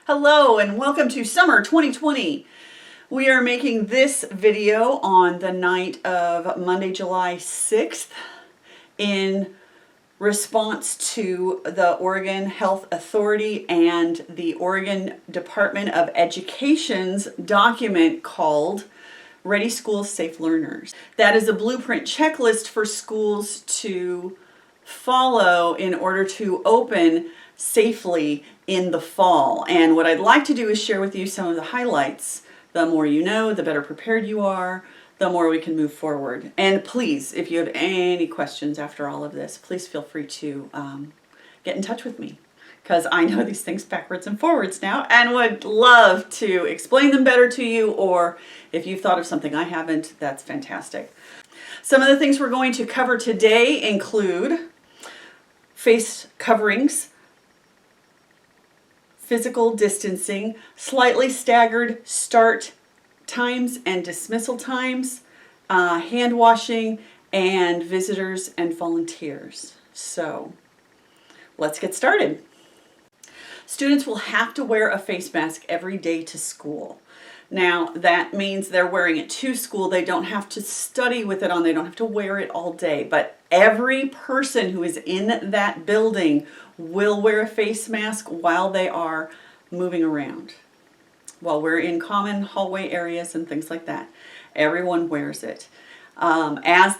Hello and welcome to summer 2020. We are making this video on the night of Monday, July 6th in response to the Oregon Health Authority and the Oregon Department of Education's document called Ready Schools, Safe Learners. That is a blueprint checklist for schools to follow in order to open safely in the fall. And what I'd like to do is share with you some of the highlights. The more you know, the better prepared you are, the more we can move forward. And please, if you have any questions after all of this, please feel free to get in touch with me, because I know these things backwards and forwards now and would love to explain them better to you, or if you've thought of something I haven't, that's fantastic. Some of the things we're going to cover today include face coverings, physical distancing, slightly staggered start times and dismissal times, hand washing, and visitors and volunteers. So let's get started. Students will have to wear a face mask every day to school. Now, that means they're wearing it to school. They don't have to study with it on. They don't have to wear it all day. But every person who is in that building will wear a face mask while they are moving around. While we're in common hallway areas and things like that, everyone wears it. As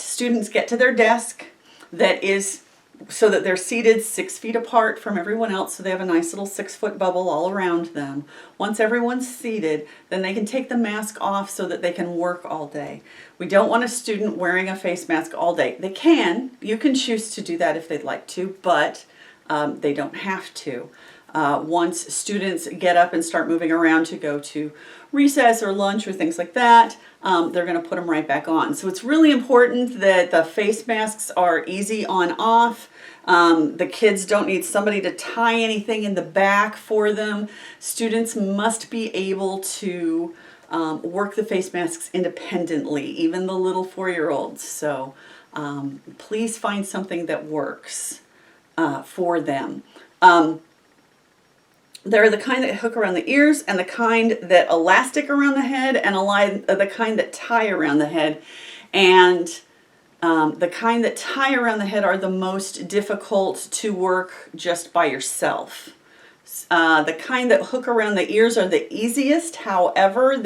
students get to their desk, that is so that they're seated 6 feet apart from everyone else, so they have a nice little 6-foot bubble all around them. Once everyone's seated, then they can take the mask off so that they can work all day. We don't want a student wearing a face mask all day. They can. You can choose to do that if they'd like to, but they don't have to. Once students get up and start moving around to go to recess or lunch or things like that, they're going to put them right back on. So it's really important that the face masks are easy on off. The kids don't need somebody to tie anything in the back for them. Students must be able to work the face masks independently, even the little 4-year-olds. So please find something that works for them. They're the kind that hook around the ears, and the kind that elastic around the head, and the kind that tie around the head. And the kind that tie around the head are the most difficult to work just by yourself. The kind that hook around the ears are the easiest. However,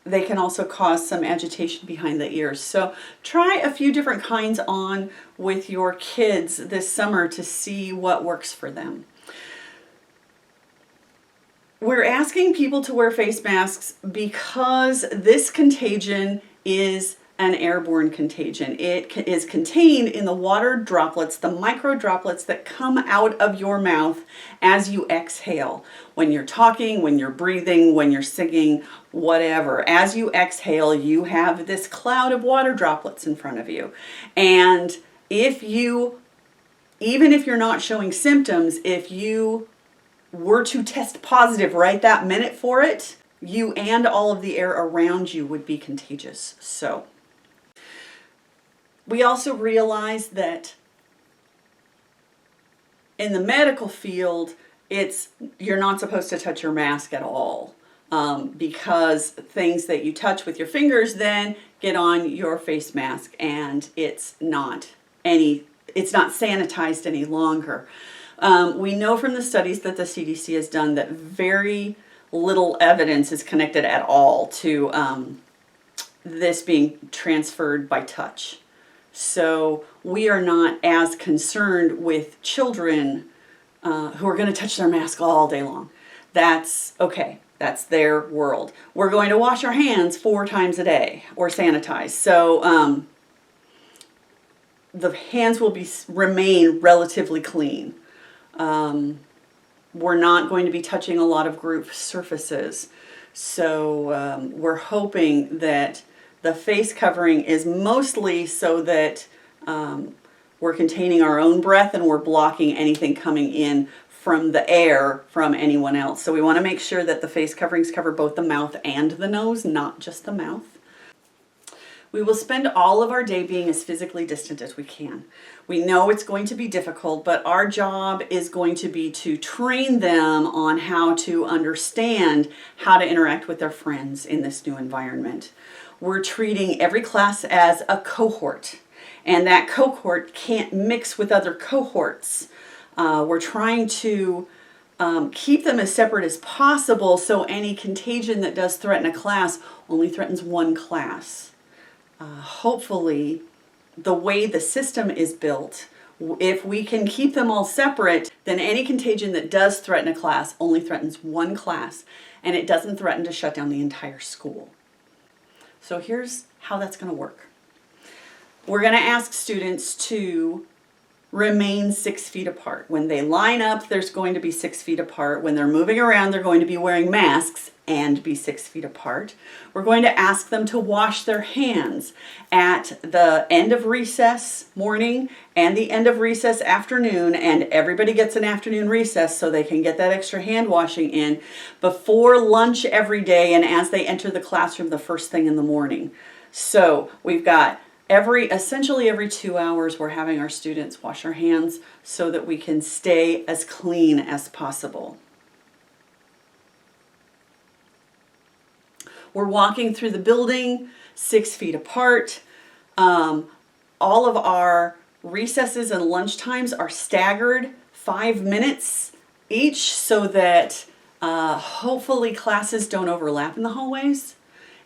they can also cause some agitation behind the ears. So try a few different kinds on with your kids this summer to see what works for them. We're asking people to wear face masks because this contagion is an airborne contagion. It is contained in the water droplets, the micro droplets that come out of your mouth as you exhale. When you're talking, when you're breathing, when you're singing, whatever. As you exhale, you have this cloud of water droplets in front of you. And even if you're not showing symptoms, if you were to test positive right that minute for it, you and all of the air around you would be contagious. So we also realize that in the medical field, you're not supposed to touch your mask at all, because things that you touch with your fingers then get on your face mask, and it's not sanitized any longer. We know from the studies that the CDC has done that very little evidence is connected at all to this being transferred by touch. So we are not as concerned with children who are going to touch their mask all day long. That's okay. That's their world. We're going to wash our hands 4 times a day or sanitize. So the hands will remain relatively clean. We're not going to be touching a lot of group surfaces. So we're hoping that the face covering is mostly so that we're containing our own breath and we're blocking anything coming in from the air from anyone else. So we want to make sure that the face coverings cover both the mouth and the nose, not just the mouth. We will spend all of our day being as physically distant as we can. We know it's going to be difficult, but our job is going to be to train them on how to understand how to interact with their friends in this new environment. We're treating every class as a cohort, and that cohort can't mix with other cohorts. We're trying to keep them as separate as possible, so any contagion that does threaten a class only threatens one class. Hopefully, the way the system is built, if we can keep them all separate, then any contagion that does threaten a class only threatens one class, and it doesn't threaten to shut down the entire school. So here's how that's going to work. We're going to ask students to remain 6 feet apart. When they line up, there's going to be 6 feet apart. When they're moving around, they're going to be wearing masks and be 6 feet apart. We're going to ask them to wash their hands at the end of recess morning and the end of recess afternoon, and everybody gets an afternoon recess so they can get that extra hand washing in before lunch every day and as they enter the classroom the first thing in the morning. So we've got essentially every 2 hours we're having our students wash their hands so that we can stay as clean as possible. We're walking through the building 6 feet apart. All of our recesses and lunch times are staggered 5 minutes each so that hopefully classes don't overlap in the hallways,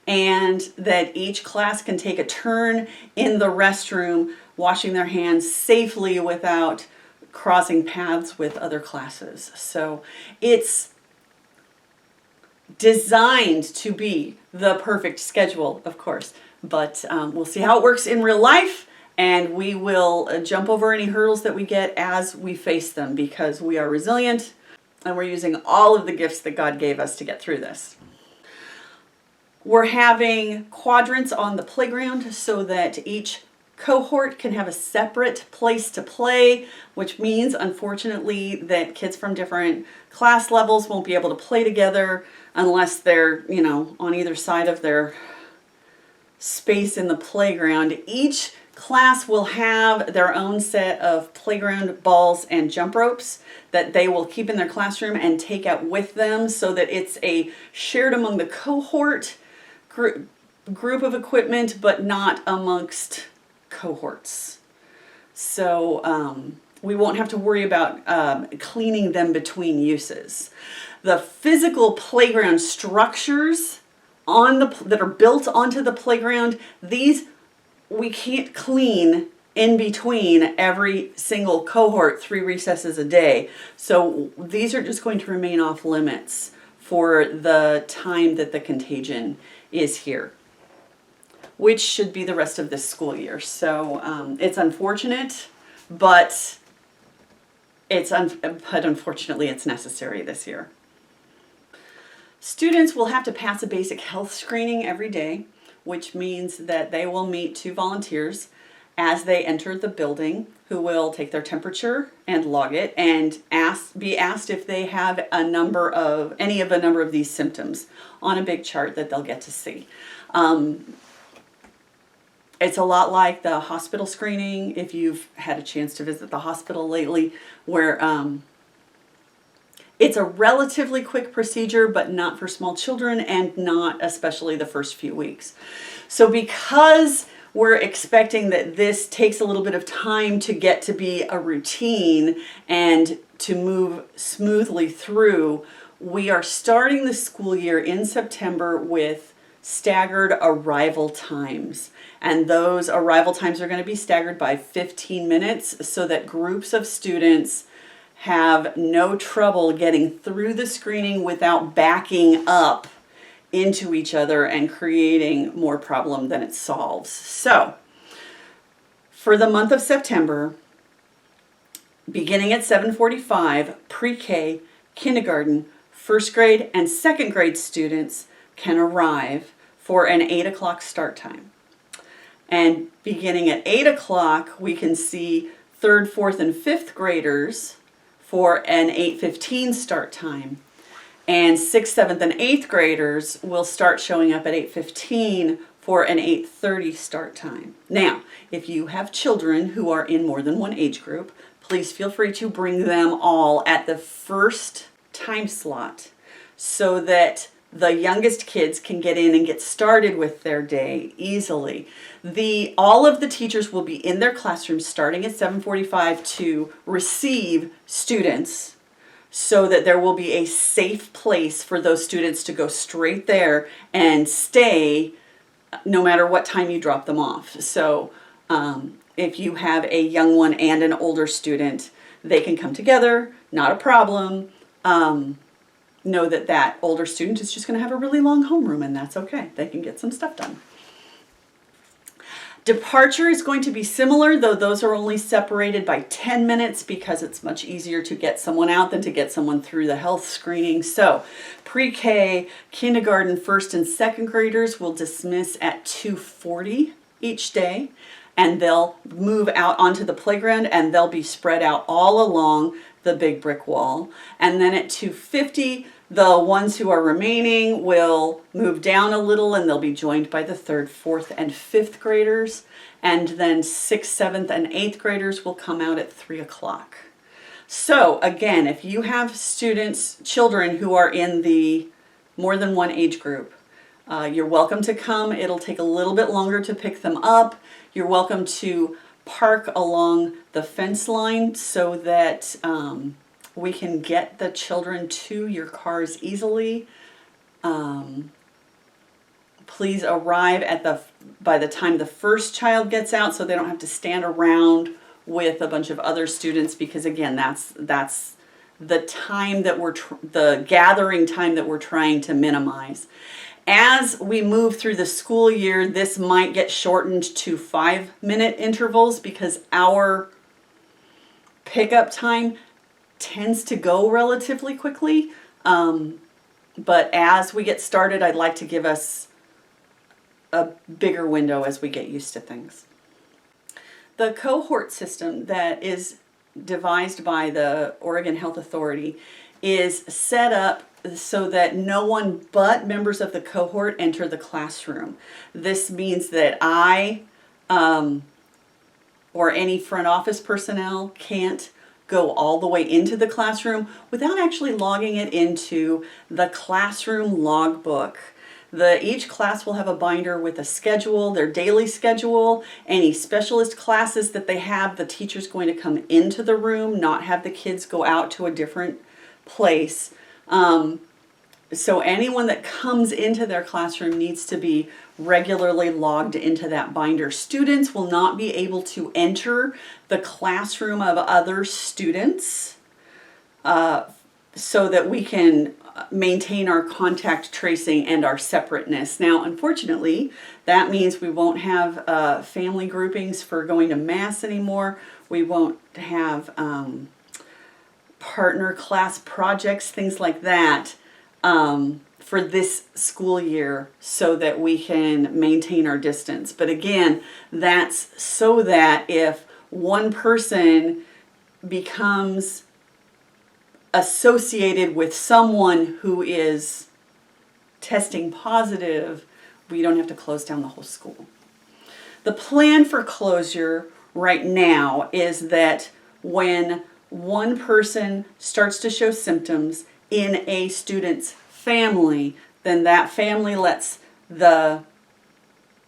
and that each class can take a turn in the restroom washing their hands safely without crossing paths with other classes. So it's designed to be the perfect schedule, of course, but we'll see how it works in real life, and we will jump over any hurdles that we get as we face them, because we are resilient and we're using all of the gifts that God gave us to get through this. We're having quadrants on the playground so that each cohort can have a separate place to play, which means, unfortunately, that kids from different class levels won't be able to play together unless they're, on either side of their space in the playground. Each class will have their own set of playground balls and jump ropes that they will keep in their classroom and take out with them so that it's a shared among the cohort group of equipment, but not amongst cohorts. So we won't have to worry about cleaning them between uses. The physical playground structures that are built onto the playground, these we can't clean in between every single cohort 3 recesses a day. So these are just going to remain off limits for the time that the contagion is here, which should be the rest of this school year. So it's unfortunate, but unfortunately it's necessary this year. Students will have to pass a basic health screening every day, which means that they will meet 2 volunteers as they enter the building who will take their temperature and log it and be asked if they have any of a number of these symptoms on a big chart that they'll get to see. It's a lot like the hospital screening, if you've had a chance to visit the hospital lately, where it's a relatively quick procedure, but not for small children and not especially the first few weeks. So because we're expecting that this takes a little bit of time to get to be a routine and to move smoothly through, we are starting the school year in September with staggered arrival times. And those arrival times are going to be staggered by 15 minutes so that groups of students have no trouble getting through the screening without backing up into each other and creating more problem than it solves. So, for the month of September, beginning at 7:45, pre-K, kindergarten, first grade, and second grade students can arrive for an 8 o'clock start time. And beginning at 8 o'clock, we can see third, fourth, and fifth graders for an 8:15 start time. And 6th, 7th, and 8th graders will start showing up at 8:15 for an 8:30 start time. Now, if you have children who are in more than one age group, please feel free to bring them all at the first time slot so that the youngest kids can get in and get started with their day easily. All of the teachers will be in their classrooms starting at 7:45 to receive students, so that there will be a safe place for those students to go straight there and stay no matter what time you drop them off. So if you have a young one and an older student, they can come together, not a problem. Know that that older student is just going to have a really long homeroom, and that's okay. They can get some stuff done. Departure is going to be similar, though those are only separated by 10 minutes because it's much easier to get someone out than to get someone through the health screening. So pre-K, kindergarten, first and second graders will dismiss at 2:40 each day, and they'll move out onto the playground and they'll be spread out all along the big brick wall. And then at 2:50, the ones who are remaining will move down a little and they'll be joined by the 3rd, 4th, and 5th graders. And then 6th, 7th, and 8th graders will come out at 3 o'clock. So again, if you have children who are in the more than one age group, you're welcome to come. It'll take a little bit longer to pick them up. You're welcome to park along the fence line so that we can get the children to your cars easily. Please arrive by the time the first child gets out so they don't have to stand around with a bunch of other students, because again, that's the time that the gathering time that we're trying to minimize. As we move through the school year, this might get shortened to 5-minute intervals because our pickup time tends to go relatively quickly. But as we get started, I'd like to give us a bigger window as we get used to things. The cohort system that is devised by the Oregon Health Authority is set up so that no one but members of the cohort enter the classroom. This means that I or any front office personnel can't go all the way into the classroom without actually logging it into the classroom logbook. Each class will have a binder with a schedule, their daily schedule, any specialist classes that they have. The teacher's going to come into the room, not have the kids go out to a different place. So anyone that comes into their classroom needs to be regularly logged into that binder. Students will not be able to enter the classroom of other students so that we can maintain our contact tracing and our separateness. Now, unfortunately, that means we won't have family groupings for going to Mass anymore. We won't have partner class projects, things like that, for this school year so that we can maintain our distance. But again, that's so that if one person becomes associated with someone who is testing positive, we don't have to close down the whole school. The plan for closure right now is that when one person starts to show symptoms in a student's family, then that family lets the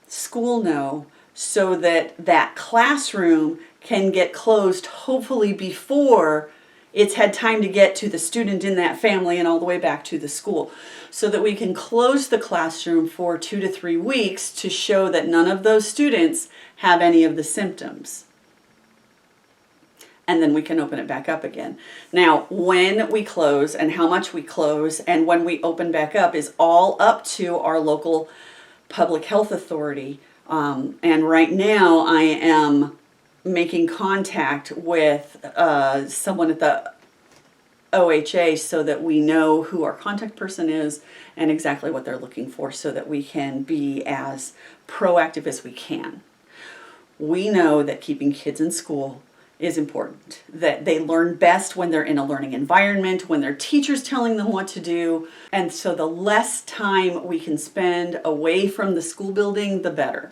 school know so that that classroom can get closed hopefully before it's had time to get to the student in that family and all the way back to the school, so that we can close the classroom for 2 to 3 weeks to show that none of those students have any of the symptoms. And then we can open it back up again. Now, when we close and how much we close and when we open back up is all up to our local public health authority. And right now I am making contact with someone at the OHA so that we know who our contact person is and exactly what they're looking for so that we can be as proactive as we can. We know that keeping kids in school is important. That they learn best when they're in a learning environment, when their teacher's telling them what to do. And so the less time we can spend away from the school building, the better.